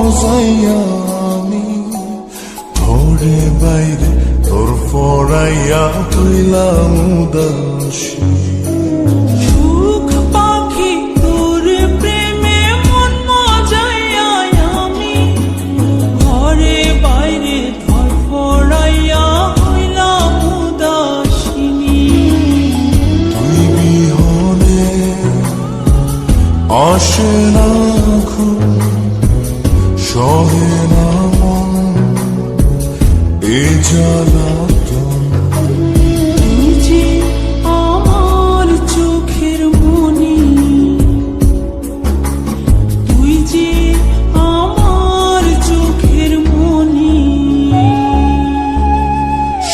মজাইয়া আমি ঘরে বাইরে তোর ফরাইয়া হইলাম উদাসী। সুখ পাখি তোর প্রেমে মন মজাইয়া আমি ঘরে বাইরে ধর ফরাইয়া হইলাম উদাসিনী। তুই বিহনে আসে না ঘুম, সহে না মন এ জ্বালাতন। তুই যে আমার চোখের মনি, তুই যে আমার চোখের মনি।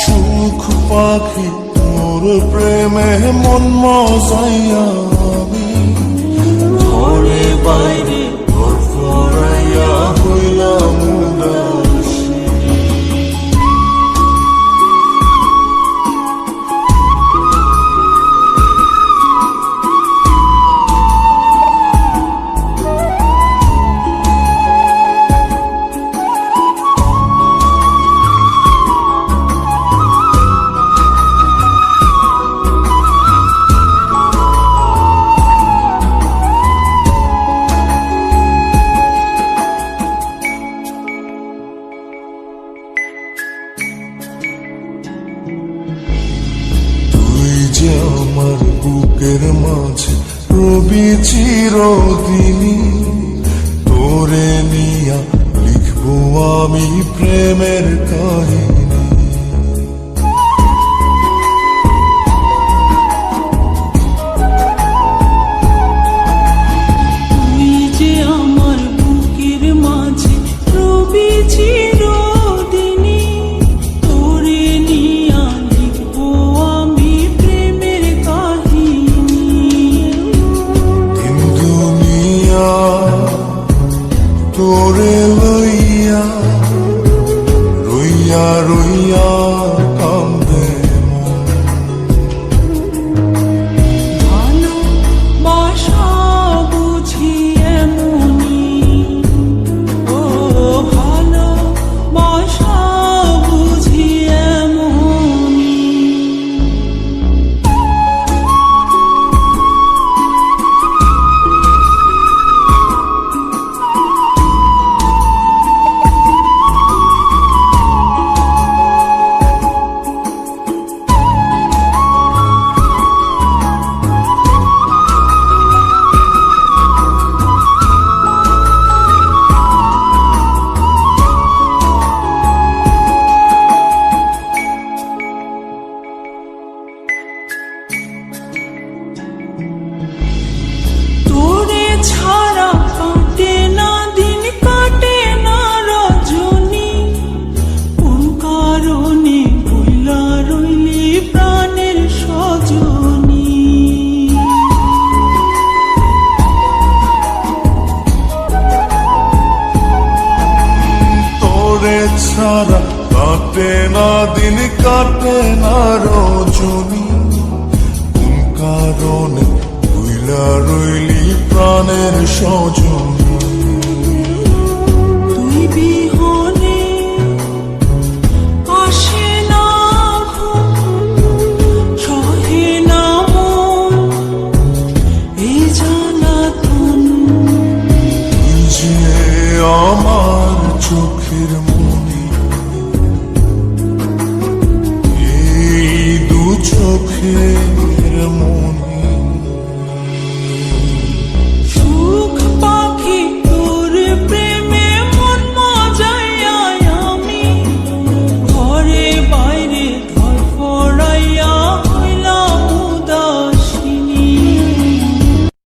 সুখ পাখি তোর প্রেমে মন মজাইয়া আমি ঘরে বাইরে তোর ফরাইয়া হইলাম উদাসী। আমার বুকের মাঝে রবি চিরদিনই, তোরে নিয়া লিখবো আমি প্রেমের কাহিনী। তুই যে আমার বুকের মাঝে রবি চিরদিনই, তোরে নিয়া লিখবো আমি প্রেমের কাহিনী। দিন দুনিয়া তোরে লইয়া রইয়া রইয়া কান্দে মন। ভালোবাসা বুঝি এমনি, ও ভালোবাসা বুঝি এমনি। তোরে ছাড়া কাটে না দিন, কাটে না রজনী। কোন কারণে ভুলা রইলি প্রাণের সজনী। তোরে ছাড়া কাটে না দিন, কাটে না রজনী। কোন কারণে ভুইলা রইলি প্রাণের সজনী। তুই বিহনে আসে না ঘুম, সহে না মন এই জ্বালাতন। তুই যে আমার চোখ